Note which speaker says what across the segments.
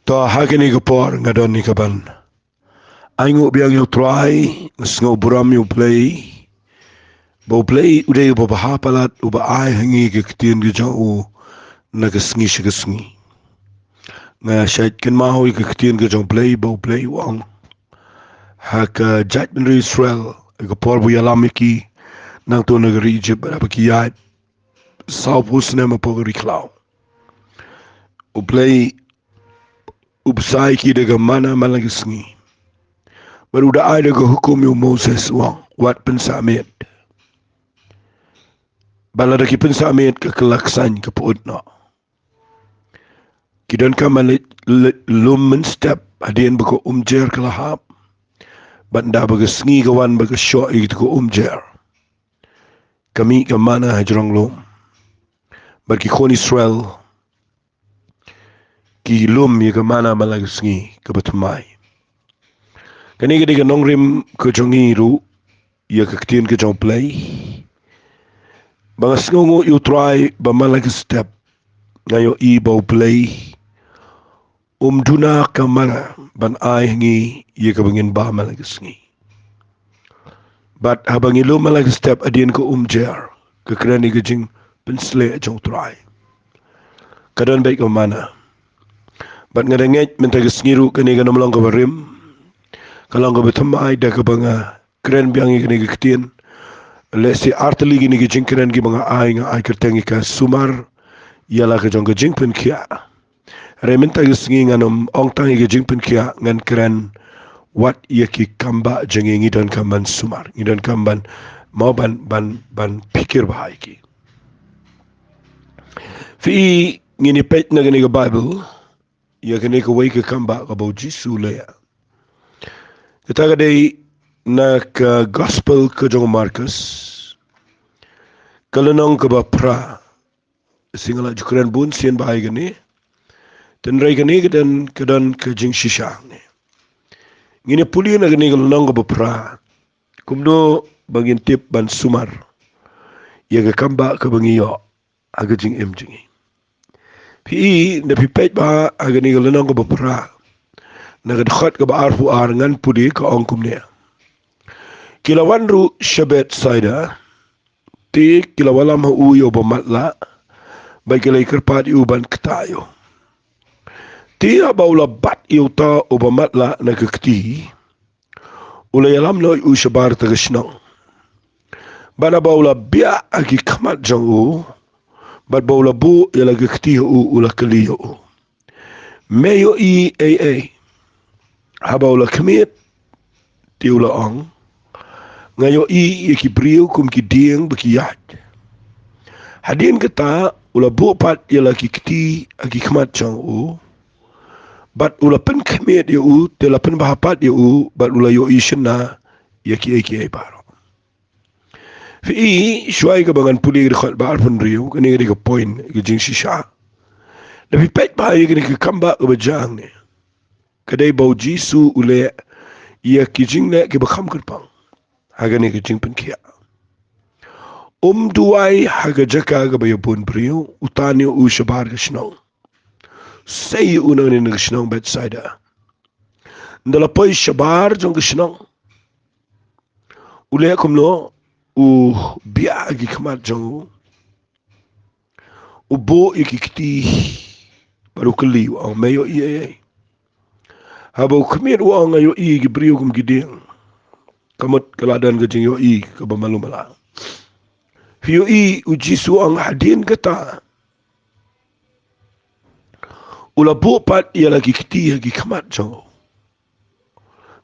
Speaker 1: Ta hakini kapor ngadon ni kaban. Aingo biang yo try ngasngo buram yo play. Bau play udah uba bahapalat uba ai hangi ke ketien ke jau na kesngi kesngi. Nga syait ken mahu ke ketien ke jau play bau play wang. Haka judgment Israel kapor bu yalamiki nang tu negeri Egypt berapa kiat saupus nama pogeri klau. Uplay upsai ki daga mana malagisngi. Baru dah ada ke hukum yang Moses wang wat pensamit. Bala daki pensamit ke kelaksan ke puutna. Kidan kaman lumen step hadian beko umjer ke lahap. Banda beko sengi kawan beko syok itu ke umjer. Kami ke mana hajrang lum. Bagi kon Israel ki lum ya ke mana malagisngi ke betumai. Kani ketika nongrim ke jongiru ya ke ketien ke jong play. Bangas ngongo you try bamalagi step ngayo i bau play. Duna ke mana ban ai ngi ya ke bangin ba malagi sngi. But habang ilo malagi step adien ke jer ke kerani ke jing pensle jong try. Kadan baik ke mana. But ngadenget mentagi sngiru kani ke nomlong ke barim. Kalau kau bertemu ada ke bangga keren biangi kini ke ketien, lesi arteli kini ke jingkeren ke bangga ai kertengi ke sumar, ialah ke jong ke jingpen kia. Reminta ke sengi nganom ong tangi ke jingpen kia ngan keren wat ia ki kamba jengi ngidan kamban sumar, ngidan kamban mau ban pikir bahai ki. Fi ngini pet na kini ke Bible, ia kini ke wai ke kamba ke bau Jisu lea. Kita kadai nak gospel ke jong Markus, kalau nong ke bapra, singala jukuran bun sian bahai gani, dan rai gani kedan ke jing shisha ni. Ngini puli na gani kalau nong ke bapra, kumno bangin tip ban sumar, ia ke kamba ke bangiyo, aga jing jingi. Pi na pipet ba agani kalau nong ke bapra. Nagadkhat ke baarfu ngan pudi ke ongkum ni. Kilawan ru syabet saida, ti kilawalam hu yo bamatla, baik kilai kerpat yu ban ketayo. Ti abaula bat yu ta ubamatla na kekti, ulayalam no yu syabar tagasnang. Bana baula biak agi kamat jang u, bat baula bu yala kekti u ula keliyo. Meyo i AA. Habau la kemit tiu la ong ngayo i ki brio kum ki dieng bekiyat hadin kata ula bupat yala ki kti agi kmat chang u bat ula pen kemit ya u tela pen bahapat ya u bat ula yo i shena ya ki ai baro fi shwai ka bangan puli ke khat bar pun rio kani ke point ke jing shisha lebih pet ba ye ke kamba ubajang ni kadai bau Jisu ule ia kijing le ke bakham kerpang haga ni kijing pen kia duai haga jaka ga bayo pun priu utani u shabar ke snong sei unang ni ke snong bedside ndala poi shabar jong ke snong ule kumlo u bia gi khamat jong u bo ikikti baru keli au meyo ie habau kemir uang ayo i gibriu kum gideng kamut keladan gajing yo i ke bamalu mala hiyo i uji suang hadin kata ula bupat ia lagi kiti lagi kamat jong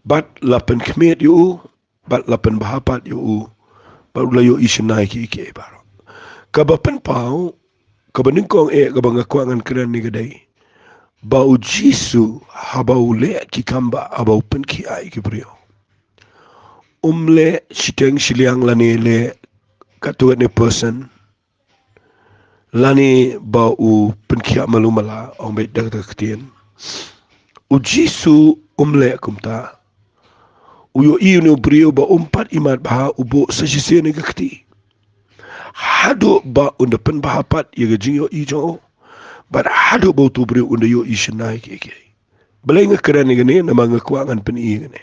Speaker 1: bat lapen kemir yo bat lapen bahapat yo bat ula yo i senai ki baro kabapen pau kabaningkong kabangakuangan keren ni gadai bau Jisu habau le ki kamba abau pen ki ai ki brio le siteng siliang lani le katuat ni person lani bau pen ki malu mala ong bet dak ketien Jisu le kumta uyo iu brio ba umpat imat bah ubo sesisi ni keti hadu ba unda pen bahapat ye gajing yo i jo but hadu bau tu brio unda yo i shenai keke Balay nga keren gani na mga kuangan pani gani.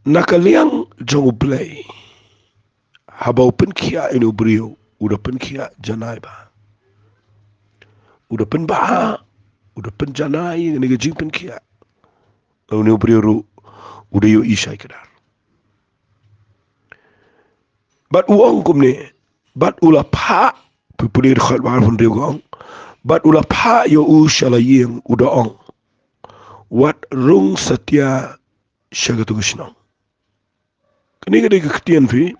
Speaker 1: Nakaliang jong ublay. Habaw pen kia inu brio, udah pen kia janai ba. Udah pen ba, udah pen janai gani gajing pen kia. Inu brio ru, udah yo isai kedar. Bat uang kumne, bat ula pa, pupuli dekat bahar pun dia gong. Bat ula pa yo ushala yeng udah ong. Wat rung setia syagatu kusnong. Kini kadai keketian fi,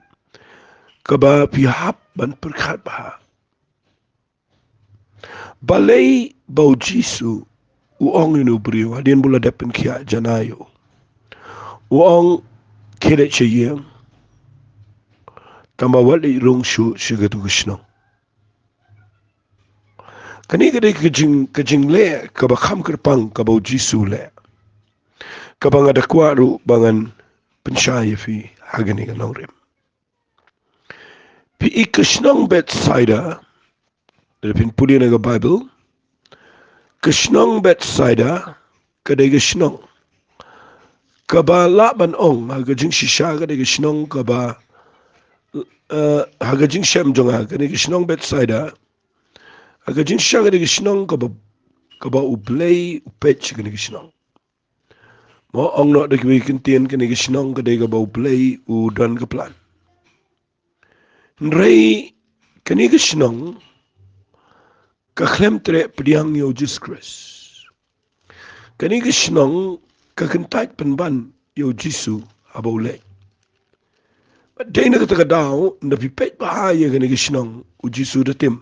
Speaker 1: kaba pihap ban perkat bah. Balai bau jisu, uong inu beriu, hadian bula depan kia janayo. Uong kedet syayeng, tambah wali rung syagatu kusnong. Kani kadai kejing le, kaba kham kerpang kaba jisu le. Kaba ngada kuaru bangan pensyaya fi hagani kanong rim. Pi ikasnong Bethsaida, dari pin puli naga Bible, kasnong Bethsaida, kadai kasnong. Kaba laban ong, hagajing sisya kadai kasnong kaba, hagajing syam jonga, kadai kasnong Bethsaida, hagajing sisya kadai kasnong kaba ublay upech kadai kasnong. Mo ong no da kiwi kintian kadai kasnong kadai kaba ublay udan kaplan. Nrei kani kasnong kaklem tre pediang yo Jesus Christ. Kani kasnong kakentait penban yo Jisu abaule. Dai na kata daw na pipet bahaya kani kasnong u Jisu datim.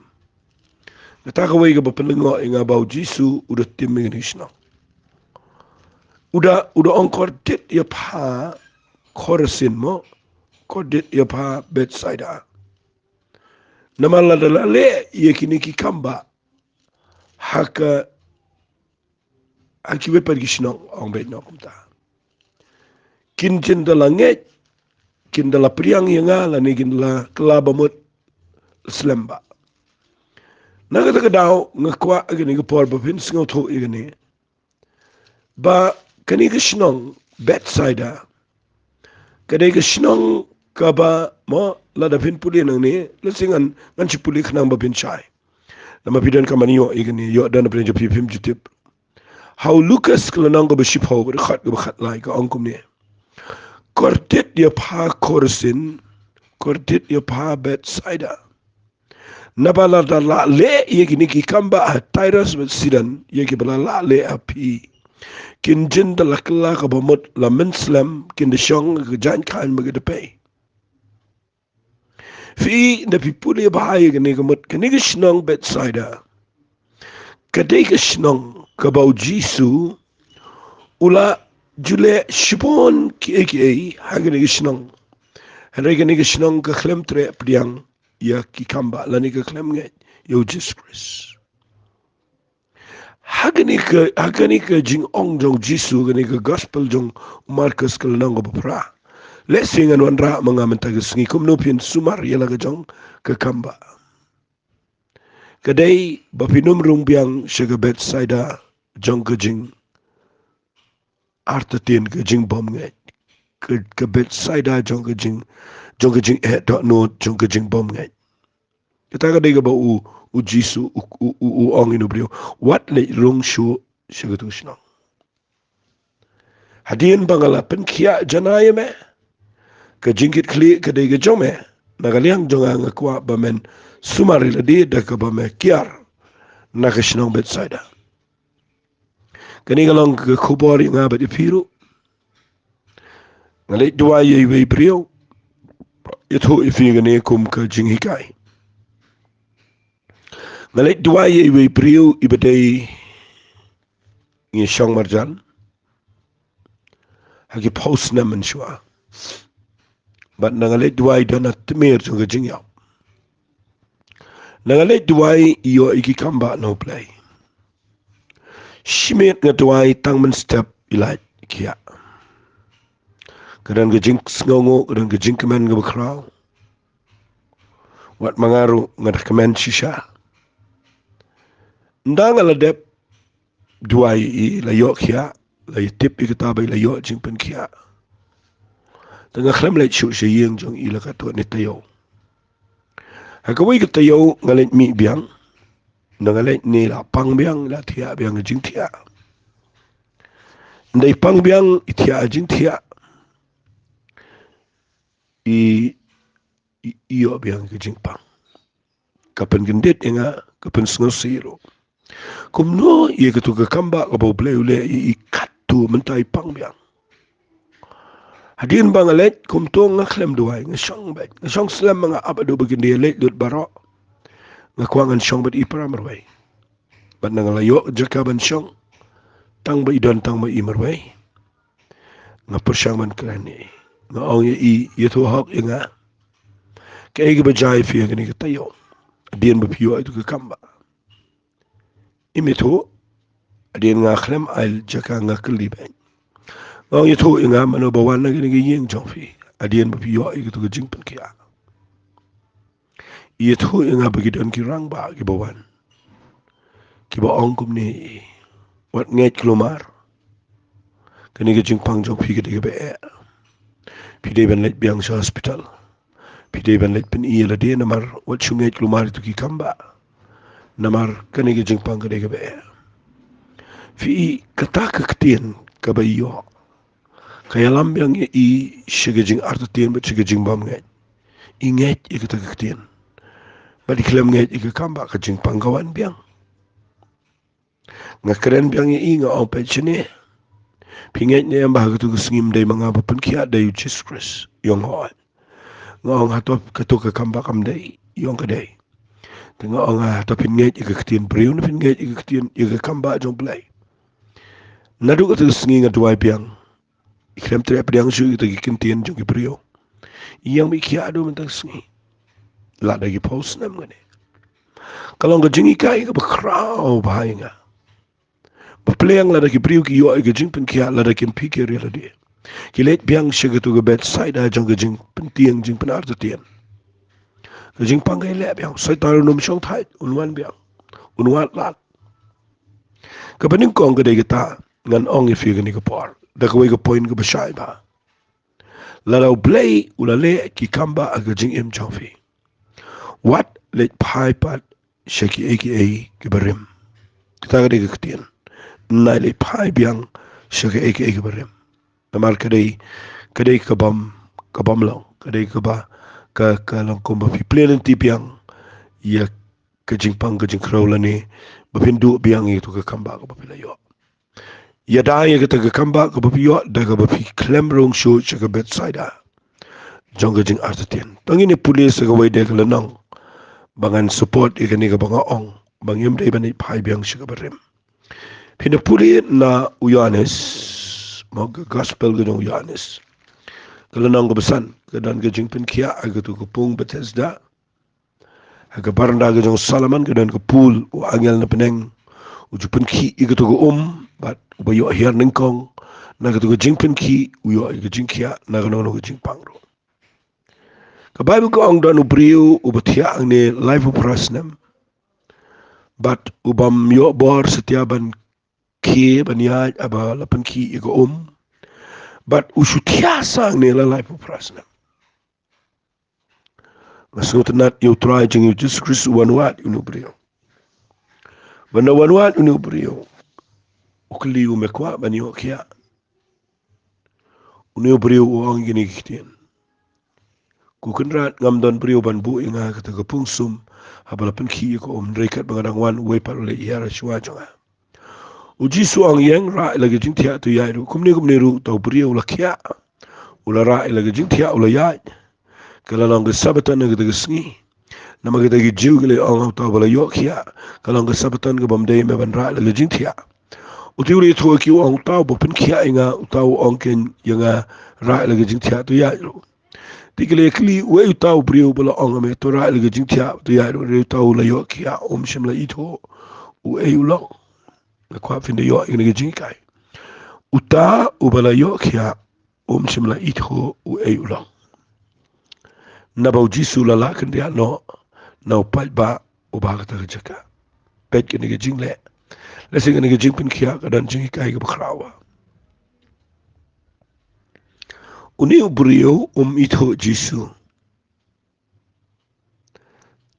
Speaker 1: Natakaway ka ba pendengo nga bau Jisu udah tim kani kasnong. Udah ong kordit ya pa Khorasin mo, kordit ya pa Bethsaida. Namala dalale ye kini kikamba haka akiwe pergisnong ong bet no kumta. Kin jendala nget, kin dala priang yenga lani kin dala kelabamut slemba. Nagata kadao ngakwa agani gapor bapin singaw to igani. Ba kani kasnong Bethsaida, kadai kasnong kaba mo ladapin puli nang ni lasingan ngan si puli khnang bapin chai. Nama pidan kamaniyo igani yo dan apin japi pim jutip. How Lucas kelanang ko besip ho berkat lai ka angkum ni. Kortit dia pa Khorasin, kortit dia pa Bethsaida. Nabala da la le ye kini ki kamba Tyrus with Sidon ye ki bala la le api. Kin jin da la kala ka bamut la menslam kin de shong ka jan kan magadepe. Fi na pipuli bahaya kini kamut kini kisnong Bethsaida. Kadai kisnong kabau Jisu ula jule shipon ki hagani kisnong. Henry kini kisnong ka klem tre pediang ya kikamba lani ka klem nget yo Jesus Christ. Hagani ka jing ong jong Jisu gani ka gospel jong Marcus kalanang ko bapra. Lesingan wanra mga mentagas ngi kumnupin sumar yala ka jong kakamba. Kadai bapinum rumbiang siya Bethsaida jong ka jing artatin ka jing bom nget. Ka Bethsaida jong ka jing no jong ka jing bom nget. Kita kadai ka ba u Jisu u ong inubrio. What le rong shu siya ka tusnong. Hadian bangalapan kia janaya me. Kajingkit kli kadai ka jome nagaliang jonga ngakwa bamen sumari ladi da ka bame kiar nakasnong Bethsaida. Kani galong ka kubori nga ba ipiru ngalay dua ye we brio ito ifi gani kum ka jinghikai. Ngalay dua ye we brio ibadai ngi syang marjan hagi post naman shwa. But nangalay duway dana timir jong ka jingyaw. Nangalay duway iyo ikikamba no play. Shimit nga duway tangman step ilay kia. Kadang ka jing sngongo, kadang ka jing kaman nga bakraw. Wat mangaru nga kaman sisya. Nda nga ladep duai I la yo kia la tip I kata bai la yo jing pen kia tengah khlem lai chu she yeng jong I la ka to ni tayo ha ka wei ka tayo ngalet mi biang na ngalet ni la pang biang la thia biang jing thia ndai pang biang I thia jing thia I yo biang ke jing pang kapan gendet enga kapan sngo siro kumno ye ka tu ka kamba ka bo ble ule I katu mentai pang biang hadin bang alet kum to ngaklem duai ngasong bet ngasong slam mga abado begini let dut baro ngakwangan song bet I paramerwai bat nangalayo jakaban song tang ba idon tang ba imerwai ngapersyang krani ngaong ye I yeto hok nga kay ga bajai fi ngani katayo adien ba piyo itu ka kamba imito adien ngaklem al jaka ngakli ben ngong yeto nga mano bawan na gini yeng jong fi adien ba piyo itu ka jingpen kia yeto nga bagidon ki rang ba ki bawan ki ba ongkum ni wat nget klomar kani ga jingpang jong fi ga be pide ben let biang sa hospital pide ben let pen I la de namar wat sunget klomar itu ki kamba namar kani ga jingpang ga be fi kata ka ktien ka ba yo kaya lambiang I shigajing artatien ba shigajing bam nget inget I kata ka ktien ba di klem nget I ka kamba ka jingpang kawan biang ngakren biang I nga ong pensione pinget niya ang bahaga tu kesengim day mga bapan kia day Jesus Christ yung hoan ngong hatop kato ka kamba kam day yung kaday ngong hatop pinget ika ketien beriw na pinget ika ketien ika kamba jong play nadu ka tu kesengi nga duway biang ikrem tere pediang su ika kintien jong beriw iyang may kia ado mentang sengi lada ki post nam ngane kalau nga jengi ka ika bakraw bahaya nga Baplayang lada ki priu ki yo ay gajing pen kia lada kin pikir ya ladi. Kilet biang siya gatu ga bedside a jang gajing pen tiang jing pen arta tiang. Gajing pangay le biang say taro num siyang thait unwan biang unwan lat. Kapaning kong gaday gata ngan ong ifi gani ka par. Dakaway ka point ka basyay ba. Ladaw play ulale ki kamba a gajing im jang fi. What let pai pat siya ki aka ki barim. Kita gaday ka katiyan. Nai pai biang shaka eke barem namar kadai kabam long kadai kaba ka long komba pi plenen ti biang ya kajing krawla ni bapindu biang itu ka kamba ka bapila yo ya da ya ka kamba ka bapiyo da ka bapi klemrong show shaka bedside a jong kajing artatian tangini pulis ka way de ka lanang bangan support ikani ka banga ong bangim dai bani pai biang shaka barem pinapuli na Uyanes mag gospel ganong Uyanes kalanang kabasan kadan gajing penkia agatu kapung Bethesda aga baranda gajong Salaman kadan kapul o angel na peneng uju penki igatu go bat ubayo hiar ningkong na gatu gajing penki uyo gajing kia na ganong gajing pangro ka Bible ko ang dan ubriu ubatia ang ni life of rasnam bat ubam yo bor setiaban ki banyaj aba lapan ki iko but usutia sang ni lalai puprasna masut nat you try jing Jesus Christ one wat unubrio bana one wat unubrio ukli umekwa banyo kia unubrio uang gini kitien kukenrat ngamdon brio ban bu inga kata kapungsum habalapan ki iko rekat bangadangwan we parle yara shwa jonga uji suang yang ra lagi jing thia tu yai ru kumni ru tau brio la kia ula ra lagi jing thia ula yai kala long sabatan ga de sngi nama ga de jiu gele ong tau bala yo kia kala long sabatan ga bamdei me ban ra lagi jing thia uti uri thu ki ong tau bo pen kia inga tau ong ken yanga ra lagi jing thia tu yai ru tikle kli we tau brio bala ong me to ra lagi jing thia tu yai ru tau la yo kia shim la itho u e ulong kwa finde yo ingene jinkai uta ubala yo kia shimla itho u eyulong nabau jisu la kandia no na upal ba uba kata jaka pet kene jingle Lasing ni jing pin kia kadan jing kai ke bakrawa. Uni ubrio ito Jisu.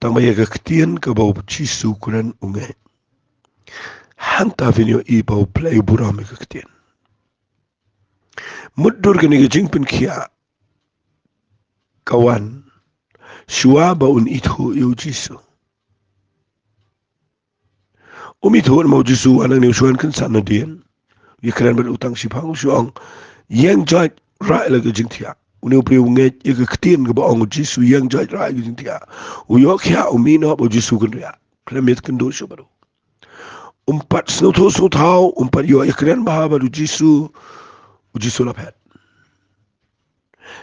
Speaker 1: Tang maya ketien ke bau Jisu kuran unge. Hanta vinyo I bau play burame ketien. Mudur ke ni jing pin kia kawan. Shua baun ito Jisu. Ito mau Jisu anang ni usuan kan sana dian. Ya keren berutang sipang suang yang jai rai lagi jing tia. Uni upri unge ya ketien ke baong Jisu yang jai rai lagi jing tia. Uyok ya umino bau Jisu kan ria. Klemet kan dosa baru. Umpat snutau umpat yo ya keren baha baru Jisu lapet.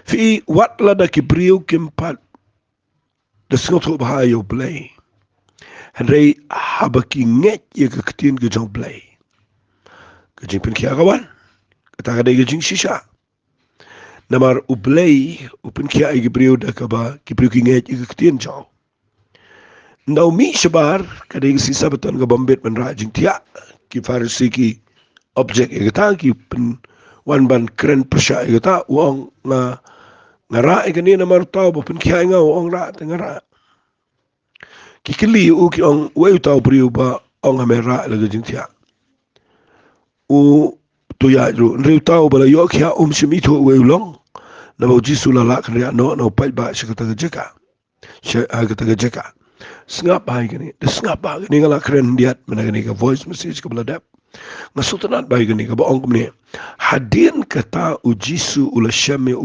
Speaker 1: Fi wat lada kibriu kimpat da snutau baha yo blay. Henry habaki nget ya ketien ke jong blay. Kajing pin kia kawan. Kata kada kajing shisha. Namar ublay upin kia ay gibriu da kaba gibriu kinget ya ketien jong. Ndau mi shabar kada yung sisa beton ka bambit man rajing tiya ki farisi ki objek ya kata ki pen wan ban keren persya ya kata uang nga ra ya kani namar tau bapin kia nga uang ra tengara. Ki kili u ki ong wei tau briu ba ong hame ra laga jing tiya. U tu ya ru nriu tau bala yo kia shimito wei long na mau Jisu lalak ria no pai ba shikata jeka. Shikata jeka. Sengap baik ni, sengap baik ni kalau keren diat mana ni ke voice message ke beladap, ngasutanat baik ni ke baong ni, hadin kata Jisu ula syame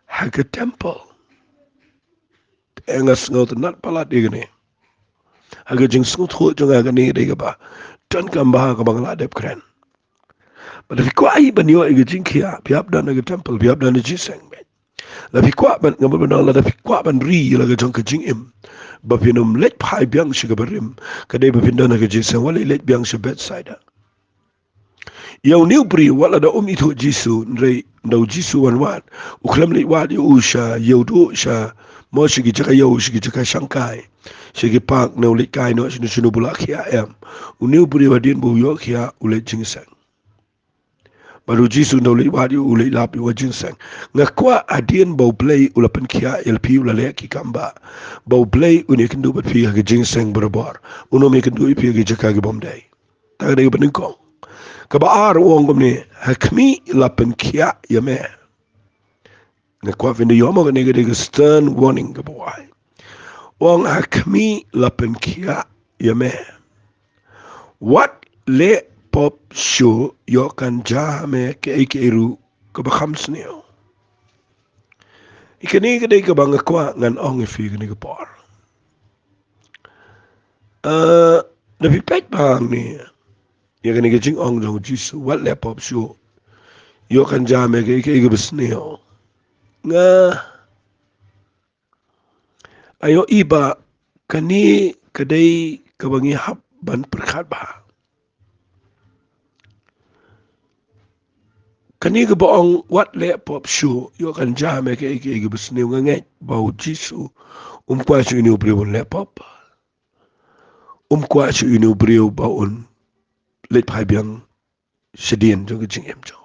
Speaker 1: haga temple, engas ngautanat palat dia ni, haga jeng sengut hut jeng haga ni dia ba, dan kambah ke bang ladap keren. Tapi kuai banyo haga jeng kia, biap dan haga temple, biap dan jiseng. Tapi kuat ban ngam ban Allah tapi kuat ban ri la ga jong ka jing im ba pinum let pai biang shi ga barim ka dei ba pindan ga jing san wala let biang shi bedside yau new bri wala da ito Jisu nrei ndau Jisu wan wat uklam li wat yu sha yau do sha mo shi gi jaka yau shi gi jaka shankai shi gi pak no li kai no shi nu bulak ya am new bri wadin bu yo kia ule jing san baru Jisu no li wadi ule lapi wa jinseng ngakwa adien bau play ula pen kia LP ula le ki kamba bau play uni kendu bat pi ga jinseng berbar uno me kendu pi ga jaka ga bomdai ta ga ben ko ka ba ar wong gomni hakmi la pen kia ya me ngakwa vinde yomo ga nega de stern warning ga boy wong hakmi la pen kia ya me what le pop show yo kan jame ke eru ke bakhams neo ikani ke dei ke bang kwa ngan ong fi ke par na bi pet bang ni ya kan ke jing ong jong Jisu what le pop show yo kan jame ke ke besneo nga ayo iba kani ke dei ke bangi hab ban perkhat ba kani ke boong wat le pop show yo kan jame ke besne nganget bau Jisu kwa chu ni ubrio le pop kwa chu ni ubrio baun let pai biang sedien jong jing em jo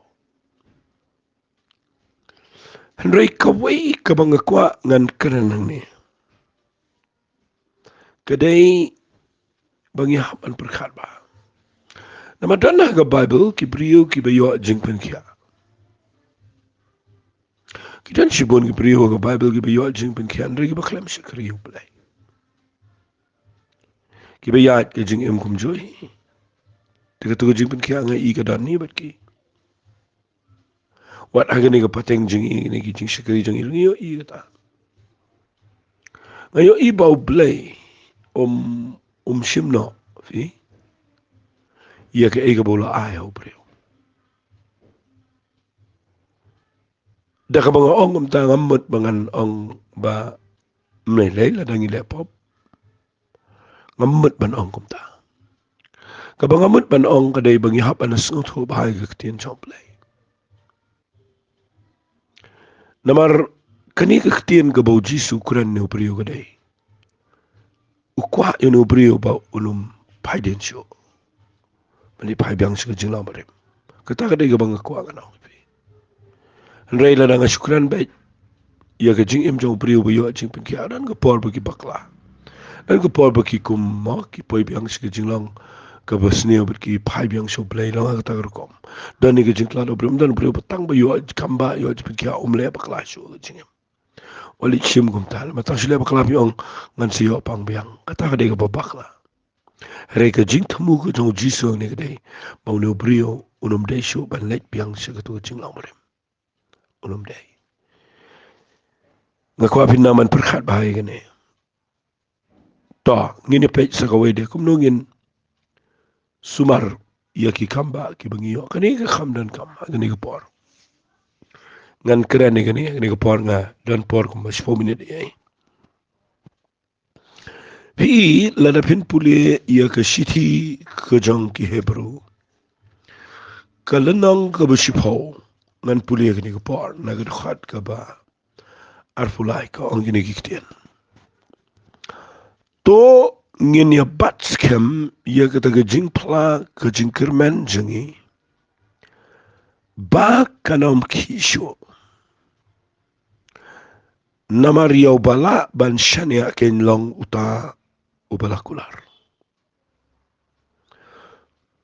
Speaker 1: henry kawai ka bang kwa ngan keren ni kadai bangi haban perkhat ba nama dana ga Bible ki brio ki bayo jing pen kia kidan shibon ki brio ga Bible ki bayo jing pen kia henry ki baklem shikri play ki bayat ke jing em kum joy tiga tu jing pen kia nga I ka dan ni bat ki wat agani ka pateng jing I ni ki jing shikri jing I yo I kata ngayo I bau play shimno fi ia ke ega bola ai ho brio da ka bang ong ta ngamut bangan ong ba mlei la dangi laptop ngamut ban ong kum ta ka bang ngamut ban ong ka dei bangi hap ana snut ho bahai ka tien chom play namar kani ka tien ka bau Jisu kuran ne brio ka dei ukwa yo no brio ba ulum paiden show ani pai biang sik jing lam barem kata ka dei ga bang ko ngana rei la danga syukran baik ya ga jing em jong priu yo jing pin ki adan ga por bagi bakla dan ga por bagi kum ma ki poi biang sik jing lang ka basne ber ki pai biang so play lang ka ta kom dan ni ga jing kla do brum dan priu patang ba yo kamba yo jing pin ki le bakla so ga jing wali chim gum tal mata shile bakla biang ngan si yo pang biang kata ka dei ga bakla rei ka jing thamu ga jong jisu ni ga dei mau no brio unum dei so ban lek biang sik tu jing lang barem unum dei ngakwa pin naman perkhat bahai gane to ngini pej sakawe de kum nungin sumar ya ki kamba ki bangiyo kani ka kham dan kam gani ka por ngan keren ni gani ka por nga dan por kum mas 4 minute ai pi lada pin pule ya ka shiti ka jong ki hebru ka lanang ka bashipho ngan pule gani ka por na ga khat ka ba arfulai ka ongini ki kiten to ngin ya batskem ya kata ga jing pla ka jing kermen jengi ba kanom kisho namar yau bala ban shania ken long uta ubala kular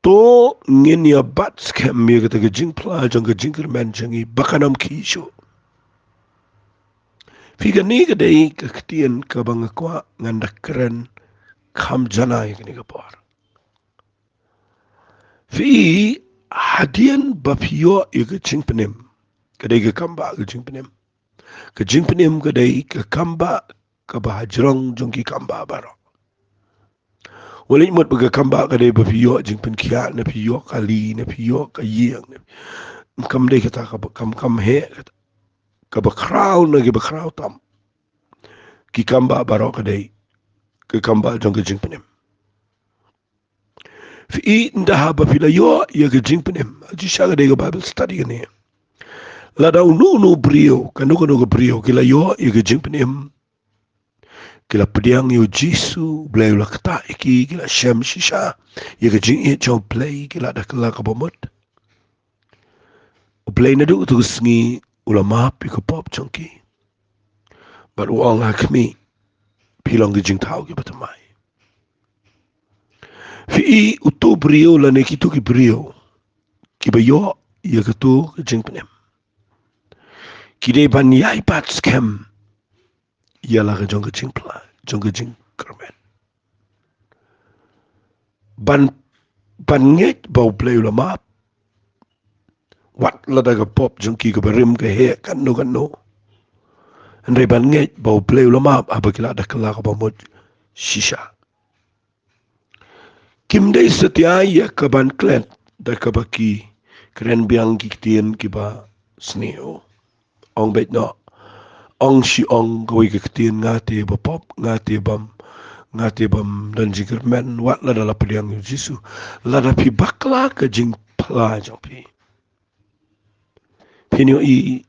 Speaker 1: to ngin ya batskem ya kata ga jing pla jang ga jing kermen jengi ba kanom kisho figa ni ga dei ka ktien ka bangakwa nganda keren kam jana ya ni ga par fi hadian bapiyo iga jingpenem kadai ga kamba ga jingpenem ka jingpenem kadai ka kamba ka bahajrong jongki kamba baro wali mot baga kamba kadai bapiyo jingpen kia na piyo kali na piyo ka yeng kam dai kata kam he ka ba crown na ba crown tam ki kamba baro kadai ka kamba jong ka jingpenem fi inda ba pila yo ya ga jingpenem ji shaga dai ga bible study ne lada unu brio kanu brio kila yo iga jingpenem kila pediang yo jisu blay la kata iki kila shem shisha iga jing e jong play kila da kala ka bomot play na du tu sngi ulama pi ko pop chunky but wong like me pilong gi jing tau ki batamai fi utu brio la ne kitu ki brio ki ba yo iga tu jingpenem kide ban yai pat scam yala ga jong jing pla jong jing kermen ban nget bau play la map wat la daga pop jong ki ga berim ga he kan no andre ban nget bau play la map abakila da kala ka bamot shisha kim dei setia ya ka ban klet da ka baki kren biang ki tien ki ba sneo ong bet no ong si ong go ga tien ngate ba pop ngate bam dan jingker men wat la dalam pediang Yesus la da pi bakla ke jing pla jong pi pinyo i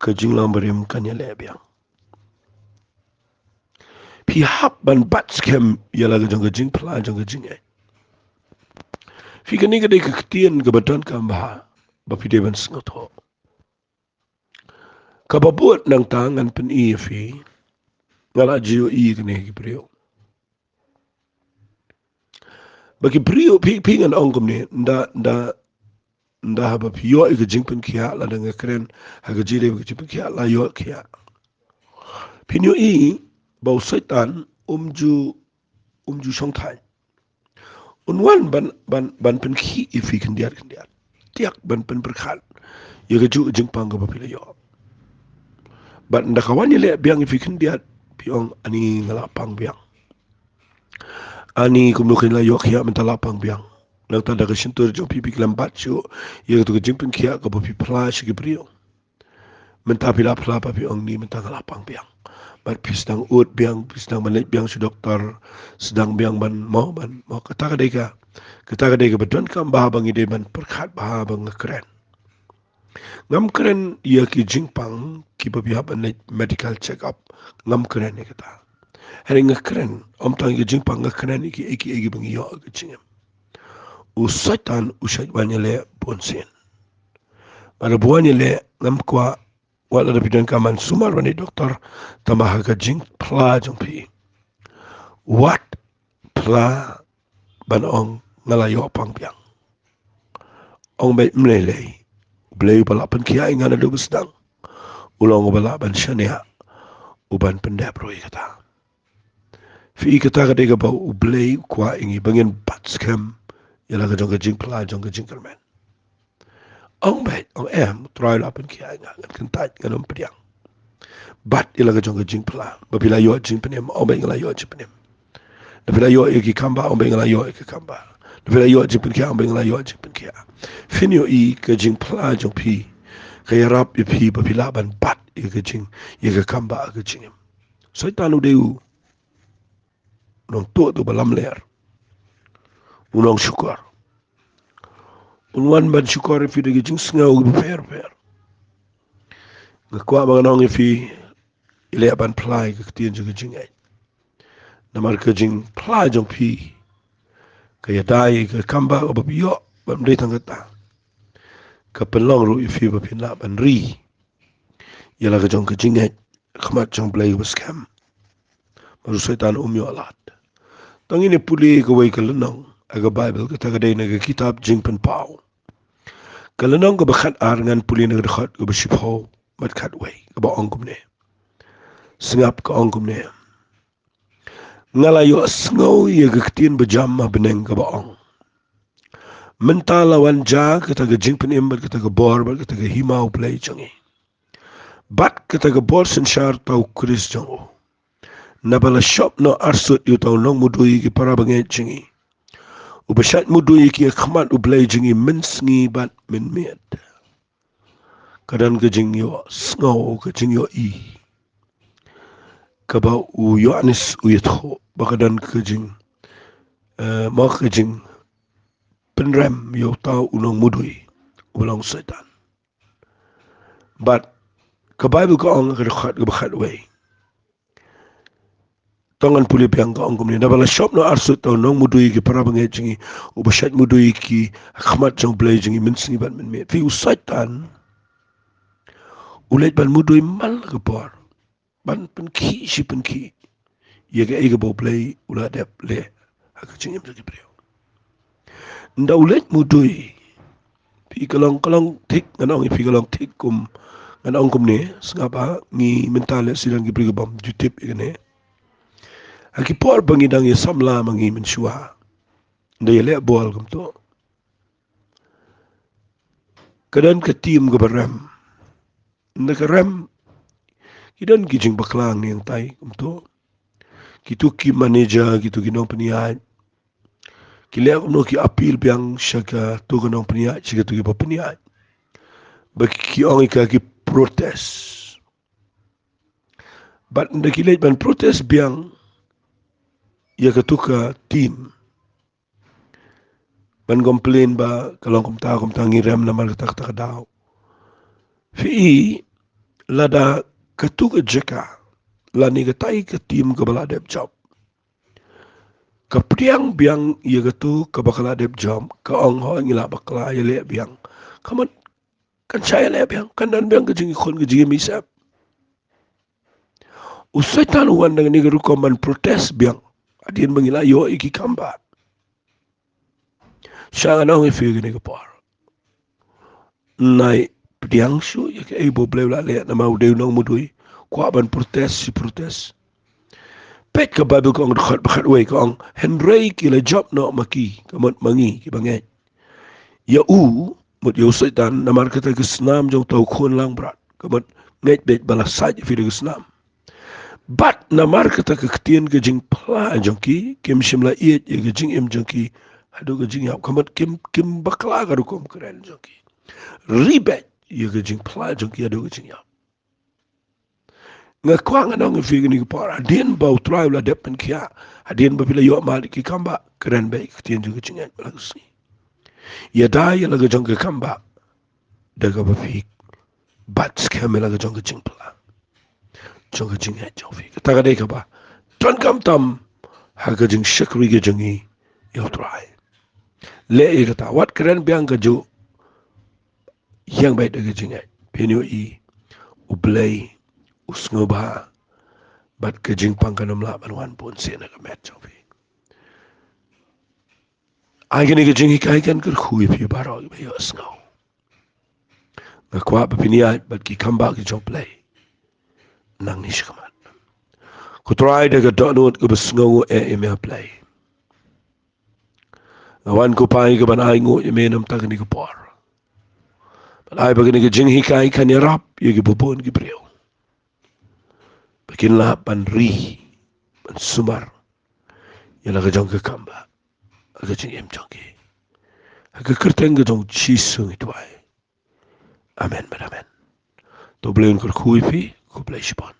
Speaker 1: ke jing lamberim kan ya lebiang pi hap ban bat skem ya la jong ke jing pla jong ke jing fi ke ni ke de ke tien ke badan kan ba pi de ban sngot ho ka babut nang tangan pen i fi ngala jiu i ke ne ki brio bagi brio pingan ongkom ni nda haba piyo iga jingpen kia la dengan keren haga jire iga jingpen kia la yo kia pinyo i bau setan umju songtai unwan ban pen ki ifi kendiat tiak ban pen berkhat iga ju jingpang ga bapila yo ban nda kawan le biang ifi kendiat piong ani ngalapang biang ani kumlukin la yo kia mentalapang biang nang tanda kesentur jom pipi kelambat cu ia tu kejemping kia ke bopi pla sigi brio mentah pila pla papi ong ni mentah ngalapang biang bat pi sedang ut biang pi sedang manet biang su doktor sedang biang ban mau kata kadeka betuan kam bah bang ide ban perkhat bah bang keren ngam keren ia ki jingpang ki papi ban medical check up ngam keren ni kata hari ngakeren om tang ki jingpang ngakeren iki bang yo ke jingem usaitan usai wanyele bonsin. Pada buahnya le ngam kwa wala da bidan kaman sumar wani doktor tambah ka jing pla jompi. What pla ban ong ngalayo pang piang. Ong bay mlele. Blay balapan kia ingana do besdang. Ulang balapan syania uban pendeproi kata. Fi kata ka dega ba ublay kwa ingi bangin batskam yala ka jong ka jing pla jong ka jing kermen. Ong bay ong try lapan kia inga ngan kentaj ngan piang. Bat ilaga jong jing pla babila yo jing penem ong bay ngala yo jing penem. Babila yo iki kamba ong bay ngala yo iki kamba. Babila yo jing pen kia ong bay ngala yo jing pen kia. Finyo I ka jing pla jong pi kaya rap I pi babila ban bat I ka jing I ka kamba ka jingem. So tanu deu nong to tu balam ler. Unong syukur. Unwan ban syukur fi de jing sngau per. Ngakwa mga nong fi ile ban plai ka tien jing jing ai. Namar ka jing plai jong pi kaya dai ka kamba obabiyo bam dei tangata. Ka penlong ru fi ba pin la ban ri. Yala ka jong ka jing ai khamat jong play was scam. Maru setan umyo alat. Tangini puli ka wai ka lenong aga Bible ka taga dei na ka kitab jing pen pau. Ka lenong ka bakhat ar ngan puli na ka dakhat ka basipho mat khat wai ka ba ongkum ne. Singap ka ongkum ne. Ngalayo sngau ya ka ketien bejam ma beneng ka ba ong. Mentala wan ja ka taga jing pen imbat ka taga bor ka taga himau play jangi. Bat ka taga bor sensyar tau kuris jango. Nabala shop no arsut yu tau nong mudui ki para bangai jingi. Ubashat mudui ki akhmat ublay jingi mensngi bat min miet. Kadan ka jing yo sngau ka jing yo I. Kaba u Yohanes u yatho bakadan ka jing ma ka jing penrem yo tau unong mudui ulang setan. But ka Bible ka ong ka bakhat way. Tongan puli piang ka ongkom ni nabala shop no arsut tau nong mudui ki para bangai jingi ubashat mudui ki akhmat jong blay jingi minsingi bat min me fi usaitan ulet ban mudui mal ka por ban penki si penki ye ga ega bo blay ula dep le ha ka jingi mlaki priyo nda ulet mudui fi kalong tik nganong fi kalong tik kum nganong kum ne sngapa ngi mentale silang ki priyo bam jutip ikane. Aki por bangidang ya samla mangi mensua. Nda ya lek bol kum to. Kadan ka tim ka barem. Nda ka rem. Kidan ki jing baklang ni yang tai kum to. Kitu ki manager, kitu ki nong peniat. Ki lek kum no ki apil biang syaka tu ka nong peniat, syaka tu ki pa peniat. Bagi ki ong ika ki protes. But nda ki lek ban protes biang ya ketuka tim ban komplain ba kalau kum tangi rem namar kata daw fi lada ketuka jeka lani gatai ke tim ke baladep job ke priang biang ya ketu ke baladep job ke ong ho ngila bakla ya le biang kaman kan saya le biang kan dan biang ke jingi khon ke jingi misap usaitan wan dengan ni rukom ban protes biang adien mangila yo iki kamba. Siya nga nang ifigin ni kapar. Nay pediang su ya ke ibo blay wala liat na maudew nang mudui. Kwa ban protes. Pet ka Bible ko ang bakhat way ko ang Henry kila job no maki kamot mangi ki banget. Ya mut yo saitan namar kata kesnam jong tau khon lang brat. Kamot nget bet balasaj fi de kesnam. But namar kata ketien ke jing pla jongki kim shimla iet ye ke jing im jongki hado ke jing yap kamat kim bakla garu kom keren jongki ribet ye ke jing pla jongki hado ke jing yap ngakwang anong figure ni par adien bau try la depen kia adien ba pila yo mali ki kamba keren be ketien jong ke jing yap lagsi ya dai la ke jong ke kamba daga ba fik bat skamela ke jong ke jing pla jong ka jing jong fi ka taga dei ka ba ton kam tam ha ka jing shakri ka jingi yo try le I kata wat keren biang keju yang baik dega jingai penyo I ublay usngobha bat kejing pangkanam la banwan pun sena ka met chofi ai gani kejing hikai kan ker khui pi baro ba yo sngo ngakwa ba pinia bat ki kamba ki joplay nang ni shkaman ku try dega donut ke besngo me play awan ko pai ke ban ai ngo me nam tak ni ko por bat ai bagani kejing hikai kan yarap ye ki bubun ki breu bakin la ban ri ban sumar yala ka jong ke kamba ka jing em jong ki ka kerteng ka jong chi sung itwai amen to bleun kur khui pi ku play shpon